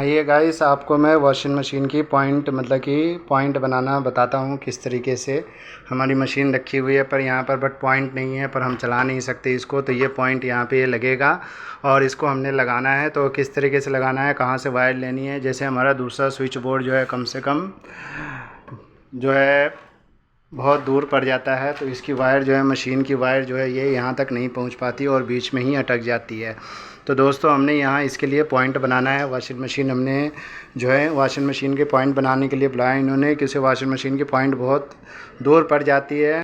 ये गाइस आपको मैं वॉशिंग मशीन की पॉइंट बनाना बताता हूँ किस तरीके से। हमारी मशीन रखी हुई है पर यहाँ पर बट पॉइंट नहीं है, पर हम चला नहीं सकते इसको, तो ये पॉइंट यहाँ पे लगेगा और इसको हमने लगाना है। तो किस तरीके से लगाना है, कहाँ से वायर लेनी है। जैसे हमारा दूसरा स्विच बोर्ड जो है कम से कम जो है बहुत दूर पड़ जाता है, तो इसकी वायर जो है, मशीन की वायर जो है ये यहाँ तक नहीं पहुँच पाती और बीच में ही अटक जाती है। तो दोस्तों हमने यहाँ इसके लिए पॉइंट बनाना है। वॉशिंग मशीन हमने जो है वॉशिंग मशीन के पॉइंट बनाने के लिए बुलाया इन्होंने, क्योंकि वॉशिंग मशीन की पॉइंट बहुत दूर पड़ जाती है।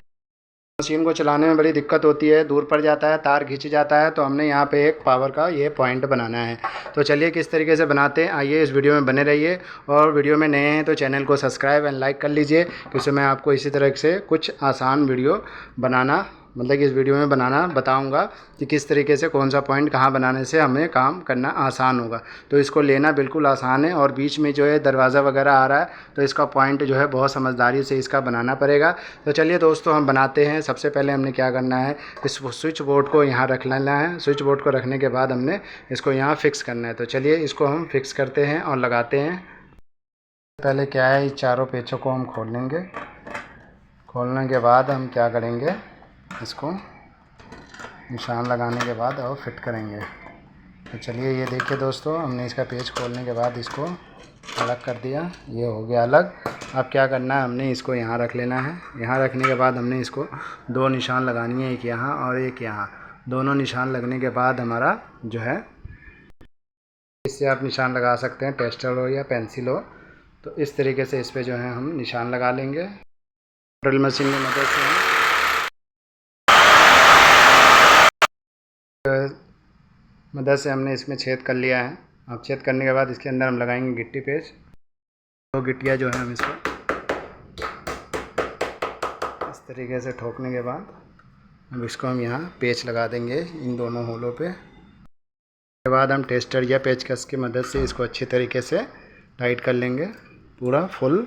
मशीन को चलाने में बड़ी दिक्कत होती है, दूर पड़ जाता है, तार खिंच जाता है। तो हमने यहाँ पे एक पावर का ये पॉइंट बनाना है। तो चलिए किस तरीके से बनाते हैं, आइए इस वीडियो में बने रहिए। और वीडियो में नए हैं तो चैनल को सब्सक्राइब एंड लाइक कर लीजिए, क्योंकि मैं आपको इसी तरह से कुछ आसान वीडियो बनाना कि इस वीडियो में बनाना बताऊंगा कि किस तरीके से कौन सा पॉइंट कहाँ बनाने से हमें काम करना आसान होगा। तो इसको लेना बिल्कुल आसान है, और बीच में जो है दरवाज़ा वगैरह आ रहा है तो इसका पॉइंट जो है बहुत समझदारी से इसका बनाना पड़ेगा। तो चलिए दोस्तों हम बनाते हैं। सबसे पहले हमने क्या करना है, इस स्विच बोर्ड को यहाँ रख लेना है। स्विच बोर्ड को रखने के बाद हमने इसको यहाँ फिक्स करना है। तो चलिए इसको हम फिक्स करते हैं और लगाते हैं। पहले क्या है, इस चारों पेचों को हम खोल लेंगे। खोलने के बाद हम क्या करेंगे, इसको निशान लगाने के बाद और फिट करेंगे। तो चलिए ये देखिए दोस्तों, हमने इसका पेच खोलने के बाद इसको अलग कर दिया, ये हो गया अलग। अब क्या करना है, हमने इसको यहाँ रख लेना है। यहाँ रखने के बाद हमने इसको दो निशान लगानी है, एक यहाँ और एक यहाँ। दोनों निशान लगने के बाद हमारा जो है, इससे आप निशान लगा सकते हैं, टेस्टर हो या पेंसिल हो। तो इस तरीके से इस पर जो है हम निशान लगा लेंगे ड्रिल मशीन की मदद से। हमने इसमें छेद कर लिया है। अब छेद करने के बाद इसके अंदर हम लगाएंगे गिट्टी पेच। तो गिट्टियाँ जो है हम इसको इस तरीके से ठोकने के बाद अब इसको हम यहाँ पेच लगा देंगे इन दोनों होलों पे। उसके बाद हम टेस्टर या पेचकस की मदद से इसको अच्छी तरीके से टाइट कर लेंगे पूरा फुल।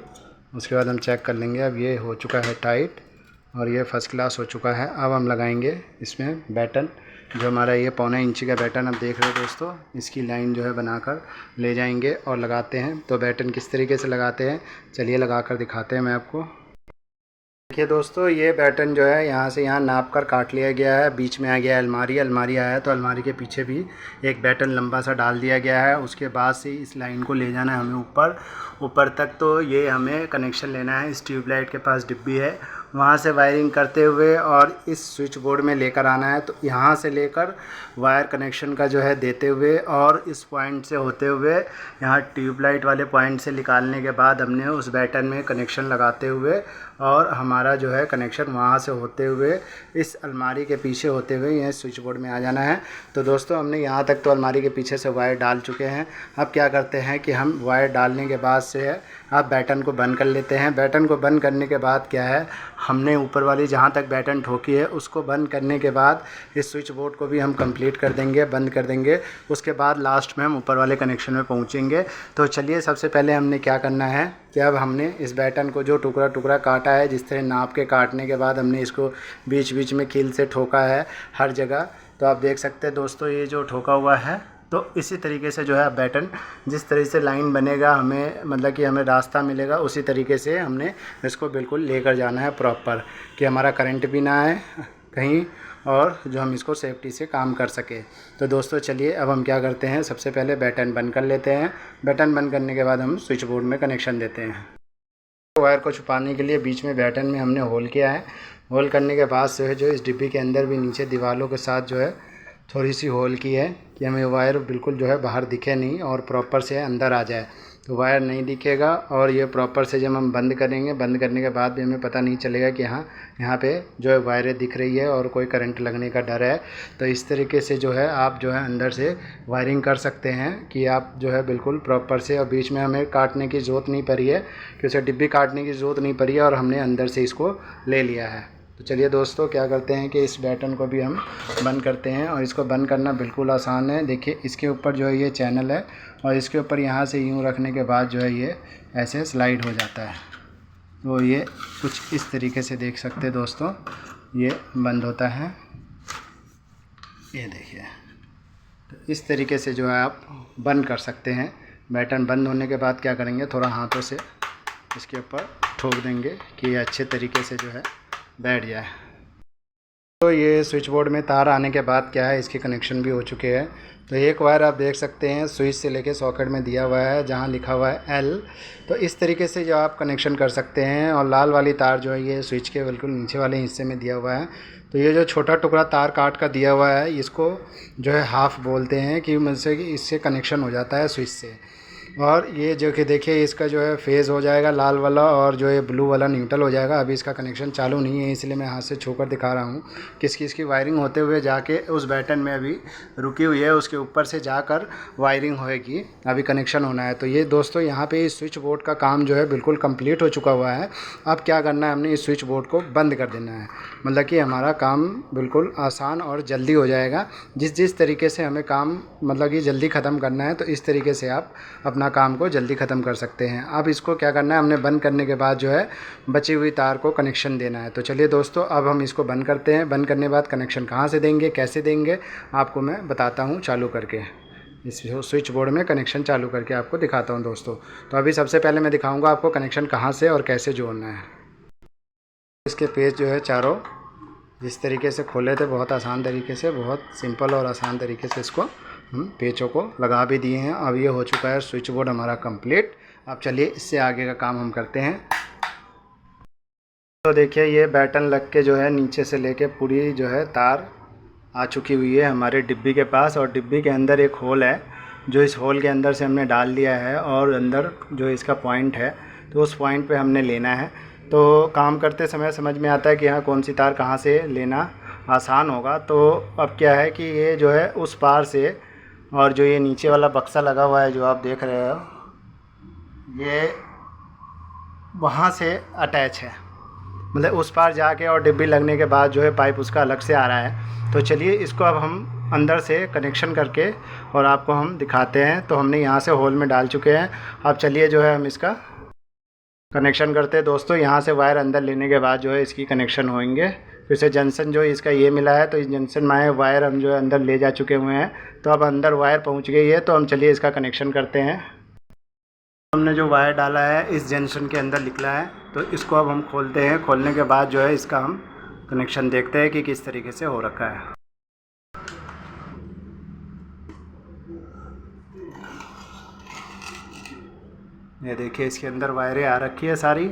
उसके बाद हम चेक कर लेंगे, अब ये हो चुका है टाइट और ये फर्स्ट क्लास हो चुका है। अब हम लगाएंगे इसमें बैटन, जो हमारा ये 1.25 इंची का बैटन आप देख रहे हो दोस्तों। इसकी लाइन जो है बनाकर ले जाएंगे और लगाते हैं। तो बैटन किस तरीके से लगाते हैं, चलिए लगा कर दिखाते हैं मैं आपको। देखिए दोस्तों, ये बैटन जो है यहाँ से यहाँ नाप कर काट लिया गया है। बीच में आ गया अलमारी आया, तो अलमारी के पीछे भी एक बैटन लंबा सा डाल दिया गया है। उसके बाद से इस लाइन को ले जाना है हमें ऊपर तक। तो ये हमें कनेक्शन लेना है, इस ट्यूबलाइट के पास डिब्बी है, वहाँ से वायरिंग करते हुए और इस स्विच बोर्ड में लेकर आना है। तो यहाँ से लेकर वायर कनेक्शन का जो है देते हुए और इस पॉइंट से होते हुए यहाँ ट्यूबलाइट वाले पॉइंट से निकालने के बाद हमने उस बैटन में कनेक्शन लगाते हुए और हमारा जो है कनेक्शन वहाँ से होते हुए इस अलमारी के पीछे होते हुए यह स्विच बोर्ड में आ जाना है। तो दोस्तों हमने यहाँ तक तो अलमारी के पीछे से वायर डाल चुके हैं। अब क्या करते हैं कि हम वायर डालने के बाद से है आप बैटन को बंद कर लेते हैं। बैटन को बंद करने के बाद क्या है, हमने ऊपर वाली जहाँ तक बैटन ठोकी है उसको बंद करने के बाद इस स्विच बोर्ड को भी हम कंप्लीट कर देंगे, बंद कर देंगे। उसके बाद लास्ट में हम ऊपर वाले कनेक्शन में पहुँचेंगे। तो चलिए सबसे पहले हमने क्या करना है कि अब हमने इस बैटन को जो टुकड़ा टुकड़ा काटा है, जिस तरह नाप के काटने के बाद हमने इसको बीच बीच में कील से ठोका है हर जगह। तो आप देख सकते हैं दोस्तों, ये जो ठोका हुआ है, तो इसी तरीके से जो है बैटन जिस तरह से लाइन बनेगा हमें कि हमें रास्ता मिलेगा, उसी तरीके से हमने इसको बिल्कुल लेकर जाना है प्रॉपर, कि हमारा करंट भी ना आए कहीं और जो हम इसको सेफ्टी से काम कर सके। तो दोस्तों चलिए अब हम क्या करते हैं, सबसे पहले बैटन बंद कर लेते हैं। बैटन बंद करने के बाद हम स्विच बोर्ड में कनेक्शन देते हैं। वायर को छुपाने के लिए बीच में बैटन में हमने होल किया है। होल करने के बाद से जो इस डिब्बी के अंदर भी नीचे दीवारों के साथ जो है थोड़ी सी होल की है कि हमें वायर बिल्कुल जो है बाहर दिखे नहीं और प्रॉपर से अंदर आ जाए। तो वायर नहीं दिखेगा और ये प्रॉपर से जब हम बंद करेंगे, बंद करने के बाद भी हमें पता नहीं चलेगा कि हाँ यहाँ पे जो है वायरें दिख रही है और कोई करंट लगने का डर है। तो इस तरीके से जो है आप जो है अंदर से वायरिंग कर सकते हैं कि आप जो है बिल्कुल प्रॉपर से, और बीच में हमें काटने की ज़रूरत नहीं पड़ी है, क्योंकि डिब्बी काटने की ज़रूरत नहीं पड़ी है और हमने अंदर से इसको ले लिया है। तो चलिए दोस्तों क्या करते हैं कि इस बैटन को भी हम बंद करते हैं, और इसको बंद करना बिल्कुल आसान है। देखिए इसके ऊपर जो है ये चैनल है और इसके ऊपर यहाँ से यूँ रखने के बाद जो है ये ऐसे स्लाइड हो जाता है। तो ये कुछ इस तरीके से देख सकते हैं दोस्तों, ये बंद होता है, ये देखिए। तो इस तरीके से जो है आप बंद कर सकते हैं बैटन बंद होने के बाद क्या करेंगे, थोड़ा हाथों से इसके ऊपर ठोक देंगे कि ये अच्छे तरीके से जो है बैठ जाए। तो ये स्विच बोर्ड में तार आने के बाद क्या है, इसके कनेक्शन भी हो चुके हैं। तो एक वायर आप देख सकते हैं स्विच से लेके सॉकेट में दिया हुआ है जहां लिखा हुआ है L। तो इस तरीके से जो आप कनेक्शन कर सकते हैं। और लाल वाली तार जो है ये स्विच के बिल्कुल नीचे वाले हिस्से में दिया हुआ है। तो ये जो छोटा टुकड़ा तार काट का दिया हुआ है इसको जो है हाफ बोलते हैं कि मुझसे इससे कनेक्शन हो जाता है स्विच से। और ये जो कि देखिए इसका जो है फेज़ हो जाएगा लाल वाला और जो है ब्लू वाला न्यूट्रल हो जाएगा। अभी इसका कनेक्शन चालू नहीं है इसलिए मैं हाथ से छूकर दिखा रहा हूँ। किसकी वायरिंग होते हुए जाके उस बैटन में अभी रुकी हुई है, उसके ऊपर से जाकर वायरिंग होएगी, अभी कनेक्शन होना है। तो ये दोस्तों यहाँ पे इस स्विच बोर्ड का काम जो है बिल्कुल कंप्लीट हो चुका हुआ है। अब क्या करना है, हमने इस स्विच बोर्ड को बंद कर देना है। मतलब कि हमारा काम बिल्कुल आसान और जल्दी हो जाएगा। जिस तरीके से हमें काम मतलब कि जल्दी ख़त्म करना है तो इस तरीके से आप अपना काम को जल्दी ख़त्म कर सकते हैं। अब इसको क्या करना है, हमने बंद करने के बाद जो है बची हुई तार को कनेक्शन देना है। तो चलिए दोस्तों अब हम इसको बंद करते हैं। बंद करने के बाद कनेक्शन कहाँ से देंगे, कैसे देंगे, आपको मैं बताता हूँ चालू करके। इस स्विच बोर्ड में कनेक्शन चालू करके आपको दिखाता हूँ दोस्तों। तो अभी सबसे पहले मैं दिखाऊँगा आपको कनेक्शन कहाँ से और कैसे जोड़ना है। इसके पेज जो है चारों जिस तरीके से खोले थे, बहुत आसान तरीके से, बहुत सिंपल और आसान तरीके से इसको हम पेचों को लगा भी दिए हैं। अब ये हो चुका है स्विच बोर्ड हमारा कंप्लीट। अब चलिए इससे आगे का काम हम करते हैं। तो देखिए ये बैटन लग के जो है नीचे से लेके पूरी जो है तार आ चुकी हुई है हमारे डिब्बी के पास। और डिब्बी के अंदर एक होल है जो इस होल के अंदर से हमने डाल दिया है। और अंदर जो इसका पॉइंट है तो उस पॉइंट पे हमने लेना है। तो काम करते समय समझ में आता है कि हाँ कौन सी तार कहाँ से लेना आसान होगा। तो अब क्या है कि ये जो है उस पार से, और जो ये नीचे वाला बक्सा लगा हुआ है जो आप देख रहे हो, ये वहाँ से अटैच है। मतलब उस पार जाके और डिब्बी लगने के बाद जो है पाइप उसका अलग से आ रहा है। तो चलिए इसको अब हम अंदर से कनेक्शन करके और आपको हम दिखाते हैं। तो हमने यहाँ से होल में डाल चुके हैं। अब चलिए जो है हम इसका कनेक्शन करते हैं दोस्तों। यहाँ से वायर अंदर लेने के बाद जो है इसकी कनेक्शन होंगे। फिर से जंक्शन जो इसका ये मिला है तो इस जंक्शन में वायर हम जो है अंदर ले जा चुके हुए हैं। तो अब अंदर वायर पहुँच गई है। तो हम चलिए इसका कनेक्शन करते हैं। हमने जो वायर डाला है इस जंक्शन के अंदर निकला है। तो इसको अब हम खोलते हैं। खोलने के बाद जो है इसका हम कनेक्शन देखते हैं कि किस तरीके से हो रखा है। ये देखिए इसके अंदर वायरें आ रखी है सारी।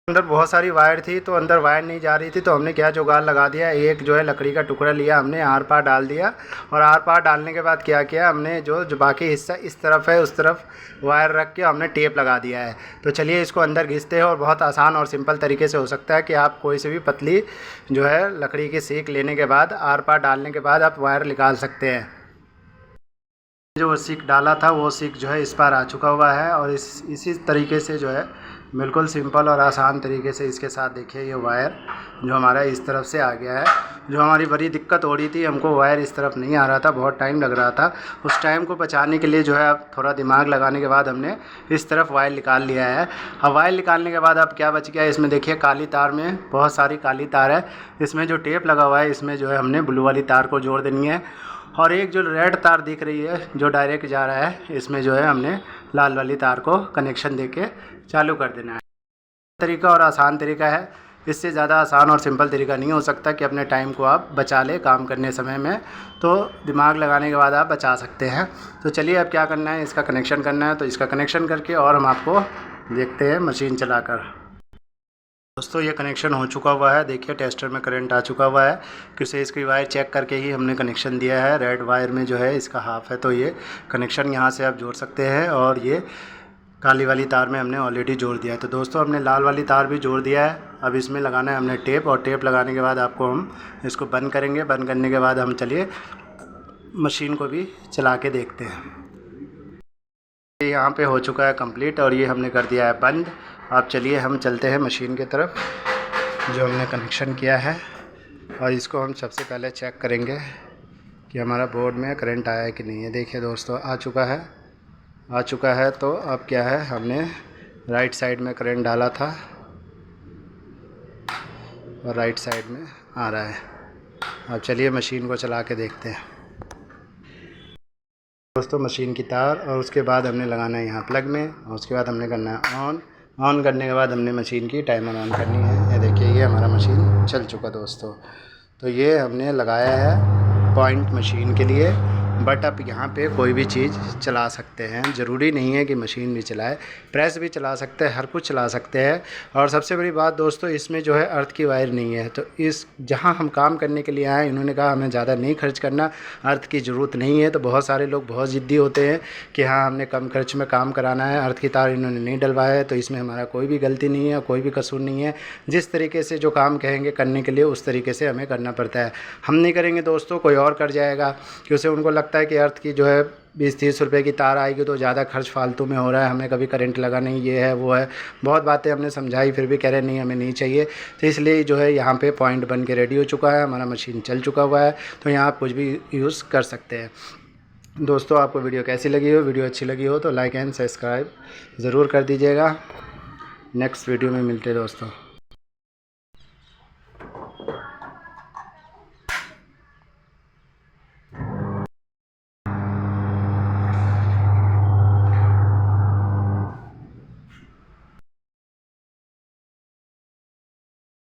अंदर बहुत सारी वायर थी तो अंदर वायर नहीं जा रही थी। तो हमने क्या जुगाड़ लगा दिया, एक जो है लकड़ी का टुकड़ा लिया, हमने आर पार डाल दिया। और आर पार डालने के बाद क्या किया, हमने जो बाकी हिस्सा इस तरफ है उस तरफ वायर रख के हमने टेप लगा दिया है। तो चलिए इसको अंदर घिसते हैं। और बहुत आसान और सिंपल तरीके से हो सकता है कि आप कोई से भी पतली जो है लकड़ी की सीक लेने के बाद आर पार डालने के बाद आप वायर निकाल सकते हैं। जो सीक डाला था वो सीक जो है इस पार आ चुका हुआ है। और इसी तरीके से जो है बिल्कुल सिंपल और आसान तरीके से इसके साथ देखिए ये वायर जो हमारा इस तरफ से आ गया है। जो हमारी बड़ी दिक्कत हो रही थी, हमको वायर इस तरफ नहीं आ रहा था, बहुत टाइम लग रहा था। उस टाइम को बचाने के लिए जो है अब थोड़ा दिमाग लगाने के बाद हमने इस तरफ वायर निकाल लिया है। अब वायर निकालने के बाद अब क्या बच गया, इसमें देखिए काली तार में बहुत सारी काली तार है। इसमें जो टेप लगा हुआ है इसमें जो है हमने ब्लू वाली तार को जोड़ देनी है। और एक जो रेड तार दिख रही है जो डायरेक्ट जा रहा है, इसमें जो है हमने लाल वाली तार को कनेक्शन देके चालू कर देना है। तरीका और आसान तरीका है, इससे ज़्यादा आसान और सिंपल तरीका नहीं हो सकता कि अपने टाइम को आप बचा ले काम करने समय में। तो दिमाग लगाने के बाद आप बचा सकते हैं। तो चलिए अब क्या करना है, इसका कनेक्शन करना है। तो इसका कनेक्शन करके और हम आपको देखते हैं मशीन चलाकर। दोस्तों ये कनेक्शन हो चुका हुआ है। देखिए टेस्टर में करंट आ चुका हुआ है, क्योंकि इसकी वायर चेक करके ही हमने कनेक्शन दिया है। रेड वायर में जो है इसका हाफ है, तो ये कनेक्शन यहाँ से आप जोड़ सकते हैं। और ये काली वाली तार में हमने ऑलरेडी जोड़ दिया है। तो दोस्तों हमने लाल वाली तार भी जोड़ दिया है। अब इसमें लगाना है हमने टेप। और टेप लगाने के बाद आपको हम इसको बंद करेंगे। बंद करने के बाद हम चलिए मशीन को भी चला के देखते हैं। यहाँ पे हो चुका है कंप्लीट और ये हमने कर दिया है बंद। अब चलिए हम चलते हैं मशीन की तरफ जो हमने कनेक्शन किया है। और इसको हम सबसे पहले चेक करेंगे कि हमारा बोर्ड में करंट आया है कि नहीं है। देखिए दोस्तों आ चुका है। तो अब क्या है, हमने राइट साइड में करंट डाला था और राइट साइड में आ रहा है। अब चलिए मशीन को चला के देखते हैं दोस्तों। मशीन की तार और उसके बाद हमने लगाना है यहाँ प्लग में, और उसके बाद हमने करना है ऑन करने के बाद हमने मशीन की टाइमर ऑन करनी है। ये देखिए ये हमारा मशीन चल चुका दोस्तों। तो ये हमने लगाया है पॉइंट मशीन के लिए, बट आप यहाँ पे कोई भी चीज़ चला सकते हैं, ज़रूरी नहीं है कि मशीन भी चलाए, प्रेस भी चला सकते हैं, हर कुछ चला सकते हैं। और सबसे बड़ी बात दोस्तों इसमें जो है अर्थ की वायर नहीं है। तो इस जहाँ हम काम करने के लिए आए, इन्होंने कहा हमें ज़्यादा नहीं खर्च करना, अर्थ की ज़रूरत नहीं है। तो बहुत सारे लोग बहुत ज़िद्दी होते हैं कि हाँ हमने कम खर्च में काम कराना है, अर्थ की तार इन्होंने नहीं डलवाया है। तो इसमें हमारा कोई भी गलती नहीं है, कोई भी कसूर नहीं है। जिस तरीके से जो काम कहेंगे करने के लिए उस तरीके से हमें करना पड़ता है। हम नहीं करेंगे दोस्तों, कोई और कर जाएगा, क्योंकि उनको लगता है कि अर्थ की जो है 20-30 रुपये की तार आएगी तो ज़्यादा खर्च फालतू में हो रहा है, हमें कभी करंट लगा नहीं, ये है वो है, बहुत बातें हमने समझाई, फिर भी कह रहे नहीं हमें नहीं चाहिए। तो इसलिए जो है यहाँ पे पॉइंट बन के रेडी हो चुका है, हमारा मशीन चल चुका हुआ है। तो यहाँ आप कुछ भी यूज़ कर सकते हैं दोस्तों। आपको वीडियो कैसी लगी हो, वीडियो अच्छी लगी हो तो लाइक एंड सब्सक्राइब ज़रूर कर दीजिएगा। नेक्स्ट वीडियो में मिलते हैं दोस्तों।